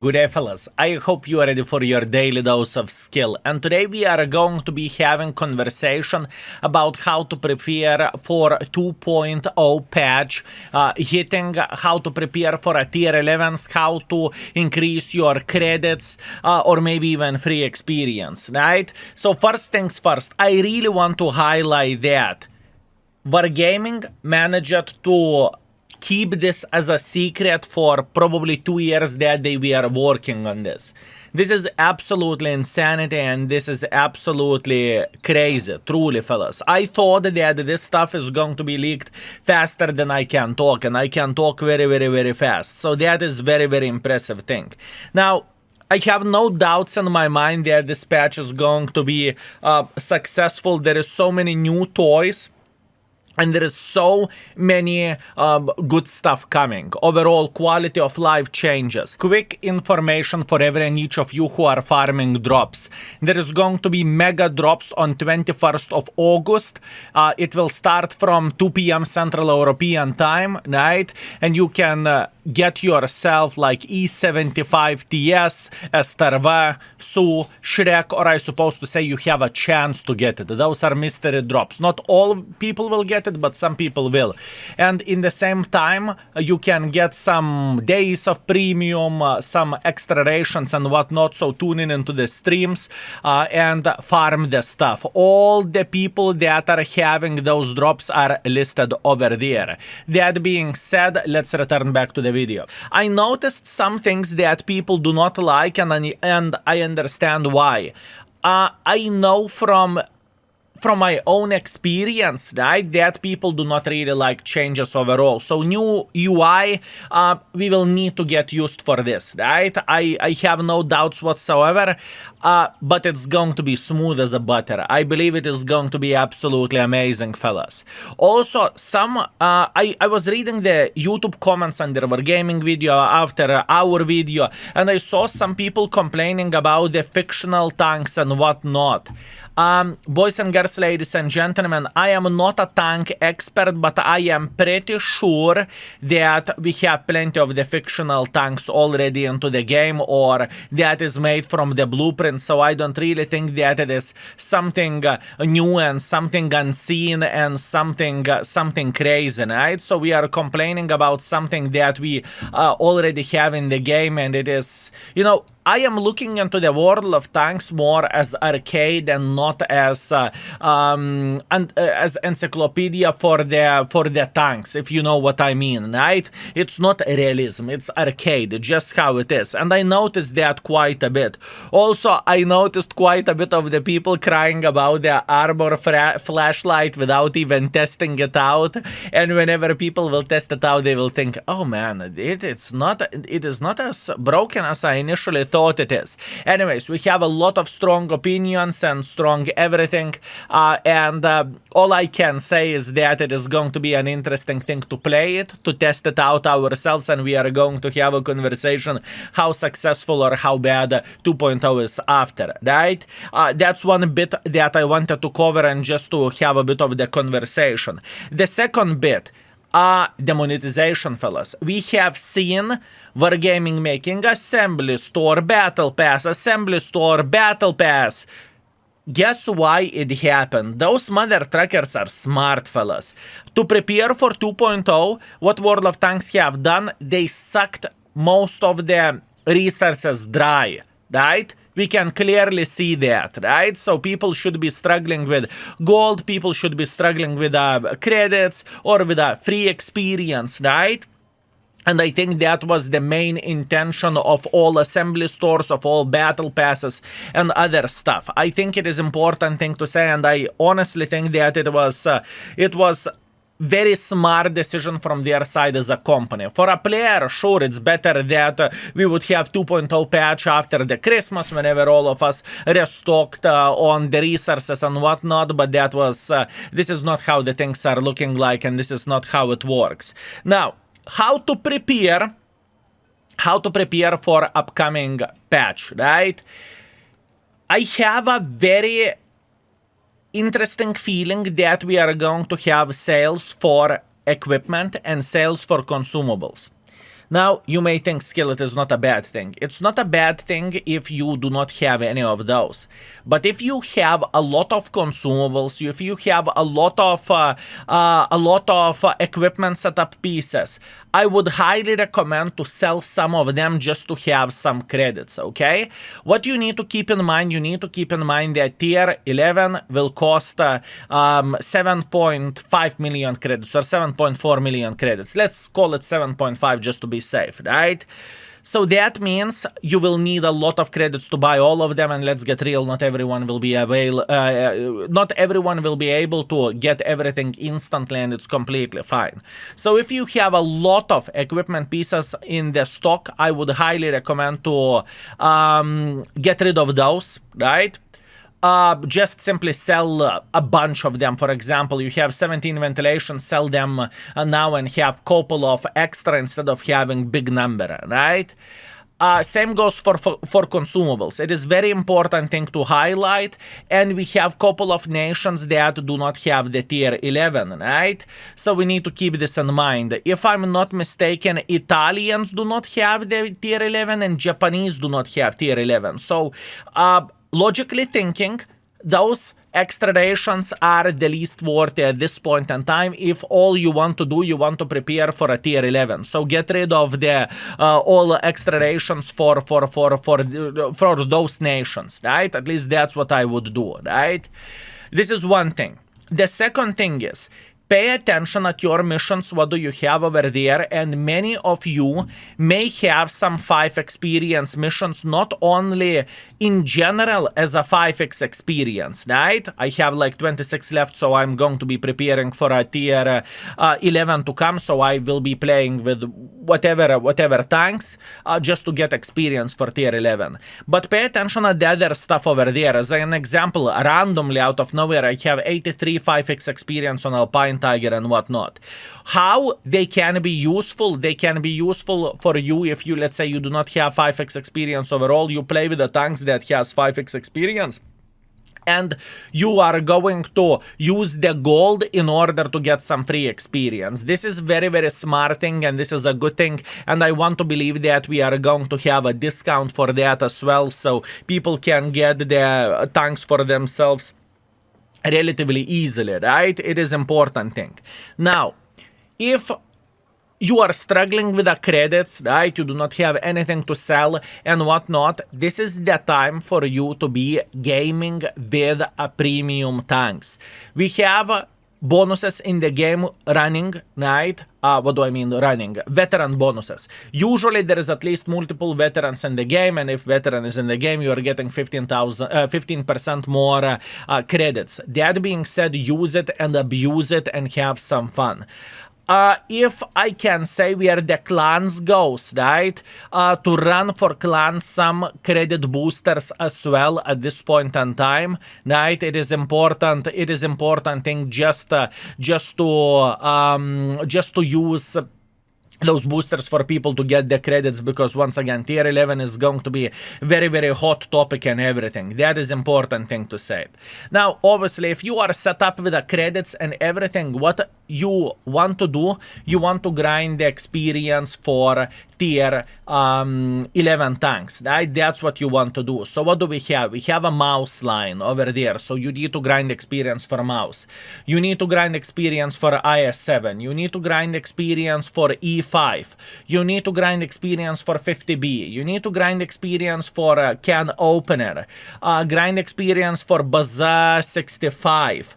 Good day, fellas. I hope you are ready for your daily dose of skill. And today we are going to be having conversation about how to prepare for 2.0 patch, hitting, how to prepare for a tier 11s, how to increase your credits, or maybe even free experience, right? So first things first, I really want to highlight that Wargaming managed to keep this as a secret for probably 2 years that they were working on this. This is absolutely insanity and this is absolutely crazy, truly, fellas. I thought that this stuff is going to be leaked faster than I can talk, and I can talk very, very, very fast. So that is very, very impressive thing. Now, I have no doubts in my mind that this patch is going to be successful. There is so many new toys and there is so many good stuff coming. Overall quality of life changes. Quick information for every and each of you who are farming drops. There is going to be mega drops on 21st of August. It will start from 2 p.m. Central European time, right? And you can get yourself like E75 TS, STRV, Su, Shrek, or I suppose to say you have a chance to get it. Those are mystery drops. Not all people will get it, but some people will. And in the same time, you can get some days of premium, some extra rations and whatnot. So tune in into the streams and farm the stuff. All the people that are having those drops are listed over there. That being said, let's return back to the video. I noticed some things that people do not like, and I understand why. I know from my own experience, right, that people do not really like changes overall. So new UI, we will need to get used for this, right? I have no doubts whatsoever, but it's going to be smooth as a butter. I believe it is going to be absolutely amazing, fellas. Also, I was reading the YouTube comments under our gaming video after our video, and I saw some people complaining about the fictional tanks and whatnot. Boys and girls, ladies and gentlemen, I am not a tank expert, but I am pretty sure that we have plenty of the fictional tanks already into the game, or that is made from the blueprint, so I don't really think that it is something new and something unseen and something crazy, right? So we are complaining about something that we already have in the game, and it is, I am looking into the world of tanks more as arcade and not as encyclopedia for the tanks, if you know what I mean, right? It's not realism, it's arcade, just how it is. And I noticed that quite a bit. Also, I noticed quite a bit of the people crying about the armor flashlight without even testing it out. And whenever people will test it out, they will think, oh man, it is not as broken as I initially thought it is. Anyways, we have a lot of strong opinions and strong everything, and all I can say is that it is going to be an interesting thing to play it, to test it out ourselves, and we are going to have a conversation how successful or how bad 2.0 is after, right? That's one bit that I wanted to cover and just to have a bit of the conversation. The second bit, the monetization, fellas. We have seen Wargaming making assembly store battle pass, Guess why it happened? Those mother truckers are smart, fellas. To prepare for 2.0, what World of Tanks have done, they sucked most of the resources dry, right? We can clearly see that, right? So people should be struggling with gold, people should be struggling with credits or with a free experience, right? And I think that was the main intention of all assembly stores, of all battle passes and other stuff. I think it is important thing to say, and I honestly think that it was very smart decision from their side as a company. For a player, sure, it's better that we would have 2.0 patch after the Christmas, whenever all of us restocked on the resources and whatnot, but that was, this is not how the things are looking like, and this is not how it works. Now, how to prepare for upcoming patch, right? I have a very interesting feeling that we are going to have sales for equipment and sales for consumables. Now, you may think skillet is not a bad thing. It's not a bad thing if you do not have any of those. But if you have a lot of consumables, if you have a lot of equipment setup pieces, I would highly recommend to sell some of them just to have some credits, okay? What you need to keep in mind, that tier 11 will cost 7.5 million credits or 7.4 million credits. Let's call it 7.5 just to be safe, right? So that means you will need a lot of credits to buy all of them, and let's get real, not everyone will be able to get everything instantly, and it's completely fine. So if you have a lot of equipment pieces in the stock, I would highly recommend to get rid of those, right? Just simply sell a bunch of them. For example, you have 17 ventilation, sell them now and have couple of extra instead of having big number, right? Same goes for consumables. It is very important thing to highlight, and we have couple of nations that do not have the tier 11, right? So we need to keep this in mind. If I'm not mistaken, Italians do not have the tier 11 and Japanese do not have tier 11. So logically thinking, those extra rations are the least worthy at this point in time. If all you want to do, you want to prepare for a tier 11. So get rid of the all extra rations for those nations, right? At least that's what I would do, right? This is one thing. The second thing is, pay attention at your missions, what do you have over there, and many of you may have some 5x experience missions, not only in general as a 5x experience, right? I have like 26 left, so I'm going to be preparing for a tier 11 to come, so I will be playing with whatever tanks just to get experience for tier 11. But pay attention at the other stuff over there. As an example, randomly out of nowhere, I have 83 5x experience on Alpine Tiger and whatnot. How they can be useful? They can be useful for you if you, let's say, you do not have 5x experience overall, you play with the tanks that has 5x experience, and you are going to use the gold in order to get some free experience. This is very, very smart thing, and this is a good thing, and I want to believe that we are going to have a discount for that as well, so people can get the tanks for themselves relatively easily, right? It is important thing. Now, if you are struggling with the credits, right? You do not have anything to sell and whatnot. This is the time for you to be gaming with a premium tanks. We have bonuses in the game running, right? What do I mean running? Veteran bonuses. Usually there is at least multiple veterans in the game, and if veteran is in the game, you are getting 15% more credits. That being said, use it and abuse it and have some fun. If I can say where the clans goes, right, to run for clans some credit boosters as well at this point in time, right? It is important thing just to use those boosters for people to get the credits, because once again, tier 11 is going to be very, very hot topic and everything. That is important thing to say. Now, obviously, if you are set up with the credits and everything, what you want to do, you want to grind the experience for tier 11 tanks, right? That's what you want to do. So what do we have? We have a mouse line over there, so you need to grind experience for mouse. You need to grind experience for IS-7. You need to grind experience for E5. You need to grind experience for 50B. You need to grind experience for can opener. Grind experience for Bazaar 65.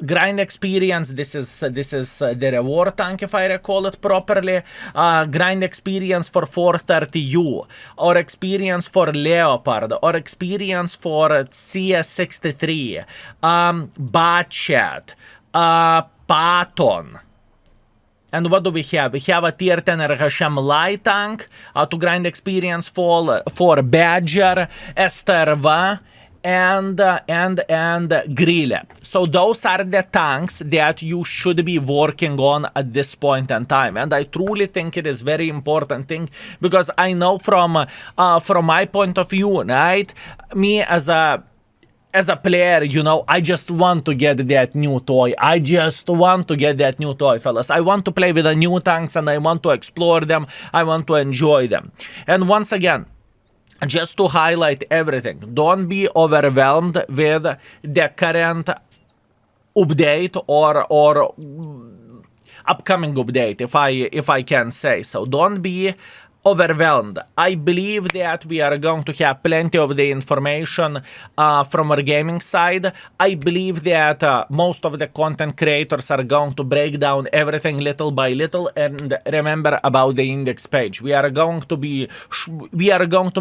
Grind experience, this is the reward tank if I recall it properly. Grind experience for 430U, or experience for Leopard, or experience for CS63, Batchat, Patton. And what do we have? We have a tier 10 Hashem light tank to grind experience for Badger, Esterva, and Grille. So those are the tanks that you should be working on at this point in time, and I truly think it is very important thing, because I know from my point of view, right, me as a as a player, you know, I just want to get that new toy. I just want to get that new toy, fellas. I want to play with the new tanks and I want to explore them. I want to enjoy them. And once again, just to highlight everything, don't be overwhelmed with the current update or upcoming update, if I can say so. Don't be overwhelmed. I believe that we are going to have plenty of the information from our gaming side. I believe that most of the content creators are going to break down everything little by little. And remember about the index page. We are going to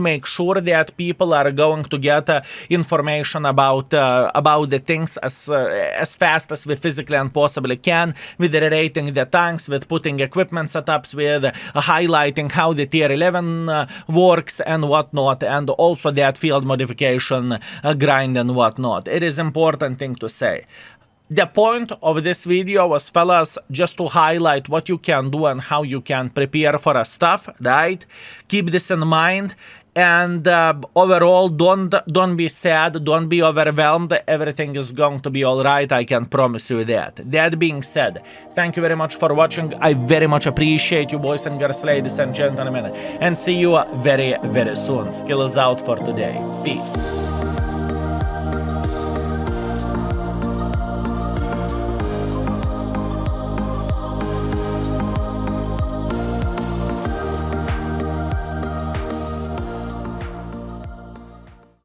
make sure that people are going to get information about the things as fast as we physically and possibly can, with rating the tanks, with putting equipment setups, with highlighting how the tier 11 works and whatnot, and also that field modification grind and whatnot. It is important thing to say. The point of this video was, fellas, just to highlight what you can do and how you can prepare for a stuff, right? Keep this in mind. And overall, don't be sad, don't be overwhelmed. Everything is going to be all right. I can promise you that. That being said, thank you very much for watching. I very much appreciate you, boys and girls, ladies and gentlemen, and see you very, very soon. Skill is out for today. Peace.